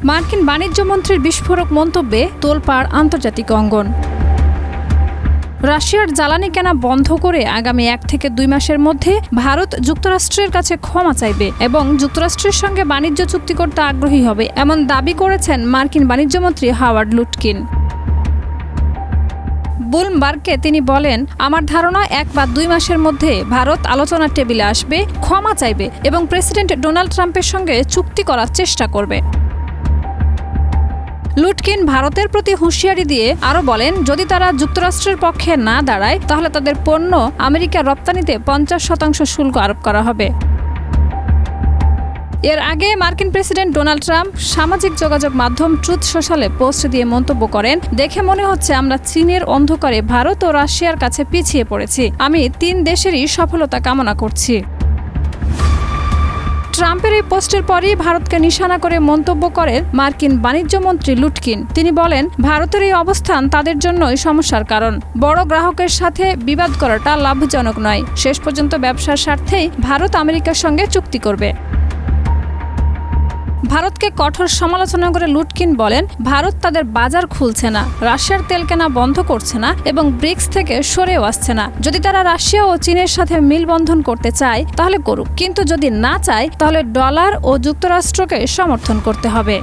মার্কিন বাণিজ্য মন্ত্রীর বিস্ফোরক মন্তব্যে তোলপাড় আন্তর্জাতিক অঙ্গন। রাশিয়ার জ্বালানি কেনা বন্ধ করে আগামী 1 থেকে 2 মাসের মধ্যে ভারত যুক্তরাষ্ট্রের কাছে ক্ষমা চাইবে এবং যুক্তরাষ্ট্রের সঙ্গে বাণিজ্য চুক্তি করতে আগ্রহী হবে, এমন দাবি করেছেন মার্কিন বাণিজ্যমন্ত্রী হাওয়ার্ড লুটকিন। ব্লুমবার্গকে তিনি বলেন, আমার ধারণা 1 বা 2 মাসের মধ্যে ভারত আলোচনার টেবিলে আসবে, ক্ষমা চাইবে এবং প্রেসিডেন্ট ডোনাল্ড ট্রাম্পের সঙ্গে চুক্তি করার চেষ্টা করবে। লুটকিন ভারতের প্রতি হুঁশিয়ারি দিয়ে আরও বলেন, যদি তারা যুক্তরাষ্ট্রের পক্ষে না দাঁড়ায় তাহলে তাদের পণ্য আমেরিকার রপ্তানিতে 50% শুল্ক আরোপ করা হবে। এর আগে মার্কিন প্রেসিডেন্ট ডোনাল্ড ট্রাম্প সামাজিক যোগাযোগ মাধ্যম ট্রুথ সোশ্যালে পোস্ট দিয়ে মন্তব্য করেন, দেখে মনে হচ্ছে আমরা চীনের অন্ধকারে ভারত ও রাশিয়ার কাছে পিছিয়ে পড়েছি। আমি 3 দেশেরই সফলতা কামনা করছি। ট্রাম্পের এই পোস্টের পরই ভারতকে নিশানা করে মন্তব্য করেন মার্কিন বাণিজ্য মন্ত্রী লুটকিন। তিনি বলেন, ভারতের এই অবস্থান তাদের জন্যই সমস্যার কারণ। বড় গ্রাহকের সাথে বিবাদ করাটা লাভজনক নয়। শেষ পর্যন্ত ব্যবসার স্বার্থেই ভারত আমেরিকার সঙ্গে চুক্তি করবে। ভারতকে কঠোর সমালোচনা করে লুটকিন বলেন, ভারত তাদের বাজার খুলছে না, রাশিয়ার তেল কেনা বন্ধ করছে না এবং ব্রিক্স থেকে সরেও আসছে না। যদি তারা রাশিয়া ও চীনের সাথে মেলবন্ধন করতে চায় তাহলে করুক, কিন্তু যদি না চায় তাহলে ডলার ও যুক্তরাষ্ট্রকে সমর্থন করতে হবে।